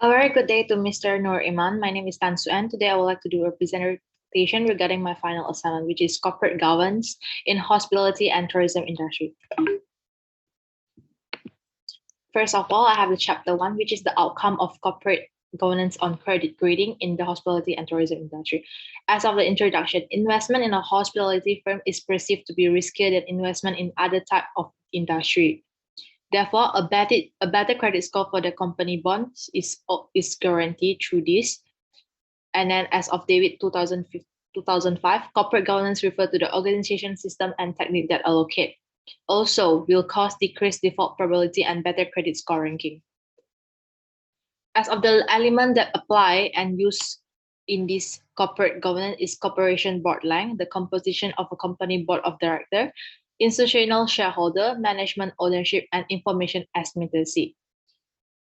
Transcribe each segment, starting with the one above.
A very good day to Mr. Noor Iman. My name is Tan Suen. Today, I would like to do a presentation regarding my final assignment, which is corporate governance in hospitality and tourism industry. First of all, I have the chapter one, which is the outcome of corporate governance on credit grading in the hospitality and tourism industry. As of the introduction, investment in a hospitality firm is perceived to be riskier than investment in other type of industry. Therefore, a better credit score for the company bonds is guaranteed through this. And then as of David 2005, corporate governance refer to the organization system and technique that allocate. Also, will cause decreased default probability and better credit score ranking. As of the element that apply and use in this corporate governance is corporation board length, the composition of a company board of director, institutional shareholder, management ownership, and information asymmetry.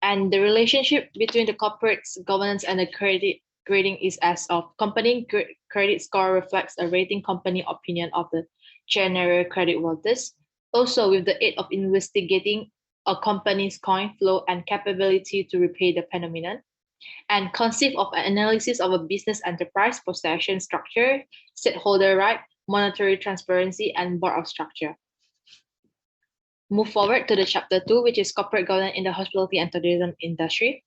And the relationship between the corporate governance and the credit grading is as of company credit score reflects a rating company opinion of the general credit worthiness. Also, with the aid of investigating a company's coin flow and capability to repay the phenomenon, and conceive of an analysis of a business enterprise, possession structure, stakeholder right, monetary transparency, and board of structure. Move forward to the chapter two, which is corporate governance in the hospitality and tourism industry.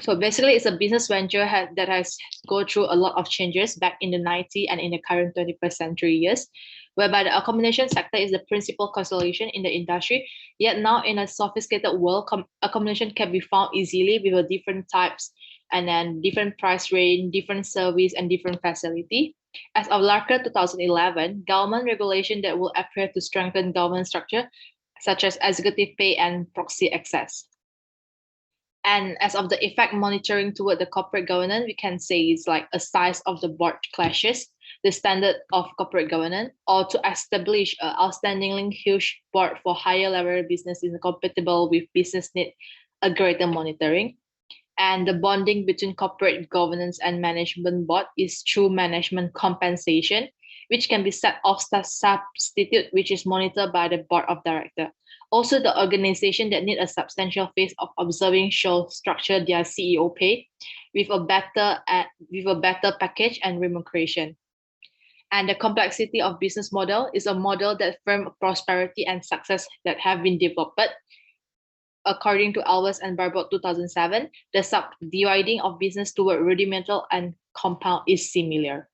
So basically, it's a business venture that has go through a lot of changes back in the 90s and in the current 21st century years, whereby the accommodation sector is the principal consolidation in the industry. Yet now in a sophisticated world, accommodation can be found easily with a different types and then different price range, different service, and different facility. As of LARCA 2011, government regulation that will appear to strengthen government structure, such as executive pay and proxy access. And as of the effect monitoring toward the corporate governance, we can say it's like a size of the board clashes the standard of corporate governance, or to establish an outstandingly huge board for higher level business is compatible with business need a greater monitoring. And the bonding between corporate governance and management board is through management compensation, which can be set off substitute, which is monitored by the board of director. Also, the organization that need a substantial phase of observing show structure their CEO pay with a better package and remuneration. And the complexity of business model is a model that firm prosperity and success that have been developed. According to Alves and Barbot 2007, the subdividing of business toward rudimental and compound is similar.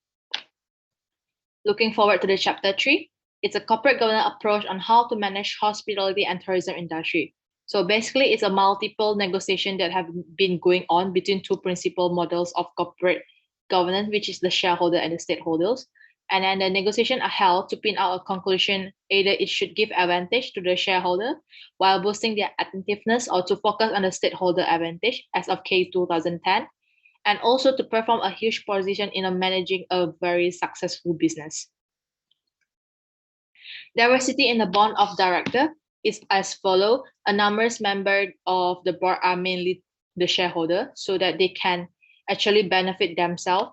Looking forward to the chapter 3, it's a corporate governance approach on how to manage hospitality and tourism industry. So basically, it's a multiple negotiation that have been going on between two principal models of corporate governance, which is the shareholder and the stakeholders. And then the negotiation are held to pin out a conclusion, either it should give advantage to the shareholder while boosting their attentiveness, or to focus on the stakeholder advantage as of K 2010, and also to perform a huge position in managing a very successful business. Diversity in the board of director is as follow. A numerous member of the board are mainly the shareholder, so that they can actually benefit themselves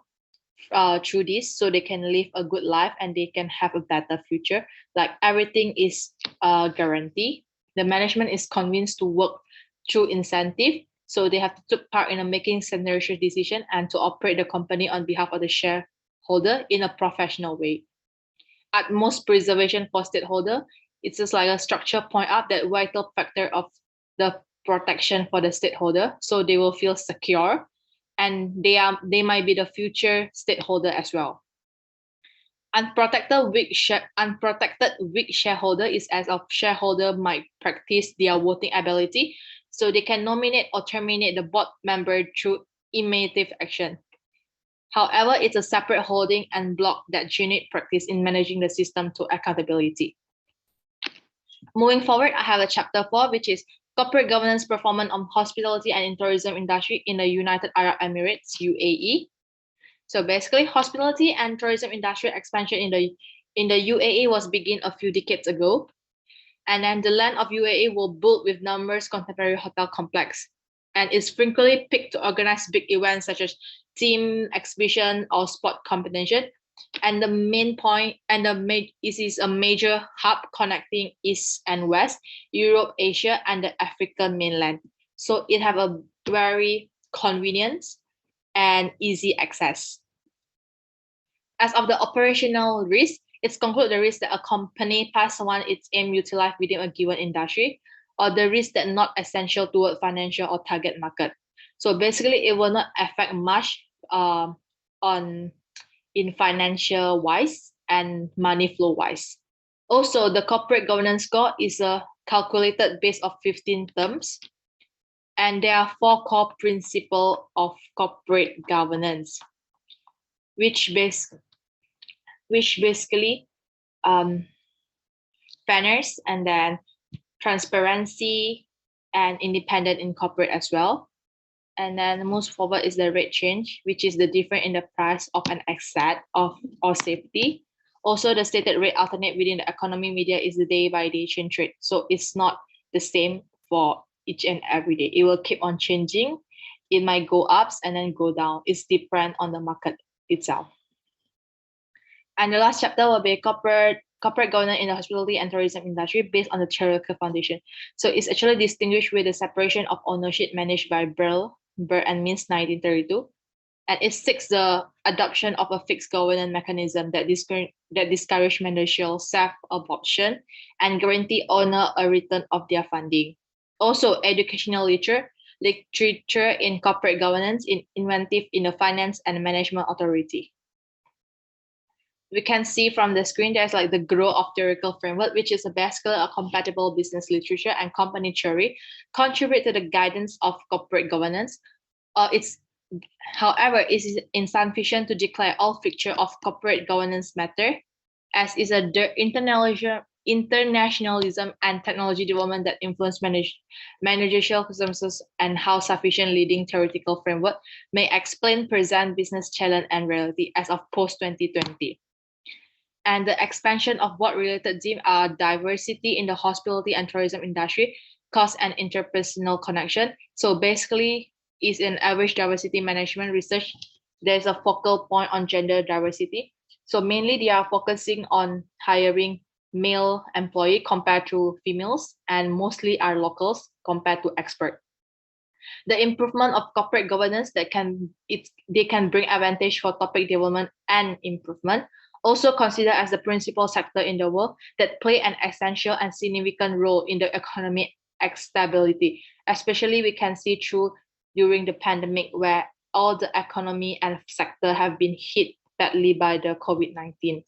through this, so they can live a good life and they can have a better future. Like everything is guaranteed. The management is convinced to work through incentive, so they have to take part in making scenario decision and to operate the company on behalf of the shareholder in a professional way. Utmost preservation for stakeholder, it's just like a structure point out that vital factor of the protection for the stakeholder, so they will feel secure, and they might be the future stakeholder as well. Unprotected weak shareholder is as of shareholder might practice their voting ability, so they can nominate or terminate the board member through immediate action. However, it's a separate holding and block that genuine practice in managing the system to accountability. Moving forward, I have a chapter 4, which is corporate governance performance on hospitality and in tourism industry in the United Arab Emirates, UAE. So basically, hospitality and tourism industry expansion in the UAE was begin a few decades ago. And then the land of UAE will built with numerous contemporary hotel complex, and is frequently picked to organize big events such as team exhibition or sport competition. And the main point, and it is a major hub connecting East and West, Europe, Asia, and the African mainland. So it have a very convenience, and easy access. As of the operational risk, it's concluded the risk that a company pass on its aim utilize within a given industry, or the risk that not essential toward financial or target market. So basically, it will not affect much on in financial wise and money flow wise. Also, the corporate governance score is calculated based of 15 terms, and there are 4 core principles of corporate governance, which basically fairness and then transparency and independent in corporate as well. And then the most forward is the rate change, which is the difference in the price of an asset of or safety. Also, the stated rate alternate within the economy media is the day-by-day change rate. So it's not the same for each and every day. It will keep on changing. It might go ups and then go down. It's depend on the market itself. And the last chapter will be corporate governance in the hospitality and tourism industry based on the theoretical foundation. So it's actually distinguished with the separation of ownership managed by Burr and Mintz 1932. And it seeks the adoption of a fixed governance mechanism that discourage managerial self-absorption and guarantee owner a return of their funding. Also, educational literature in corporate governance in inventive in the finance and management authority. We can see from the screen there's like the growth of theoretical framework, which is basically a compatible business literature and company theory contribute to the guidance of corporate governance. However, it is insufficient to declare all features of corporate governance matter, as is a internationalism and technology development that influence managerial circumstances, and how sufficient leading theoretical framework may explain present business challenge and reality as of post-2020. And the expansion of what related themes are diversity in the hospitality and tourism industry, cost and interpersonal connection. So basically, is in average diversity management research, there's a focal point on gender diversity. So mainly they are focusing on hiring male employee compared to females, and mostly are locals compared to expert. The improvement of corporate governance they can bring advantage for topic development and improvement. Also considered as the principal sector in the world that play an essential and significant role in the economic stability. Especially we can see through during the pandemic where all the economy and sector have been hit badly by the COVID-19.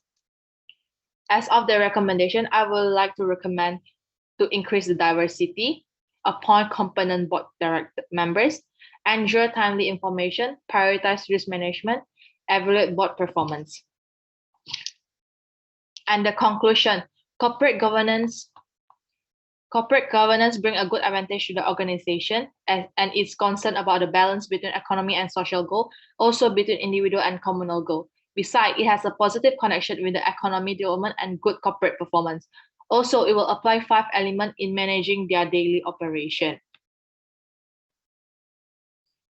As of the recommendation, I would like to recommend to increase the diversity, appoint component board director members, ensure timely information, prioritize risk management, evaluate board performance. And the conclusion, corporate governance bring a good advantage to the organization and is concerned about the balance between economy and social goal, also between individual and communal goal. Besides, it has a positive connection with the economy development and good corporate performance. Also, it will apply 5 elements in managing their daily operation,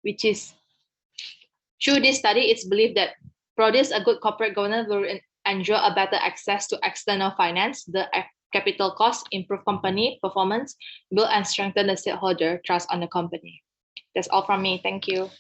which is, through this study, it's believed that produce a good corporate governance will ensure a better access to external finance, the capital cost, improve company performance, build and strengthen the stakeholder trust on the company. That's all from me. Thank you.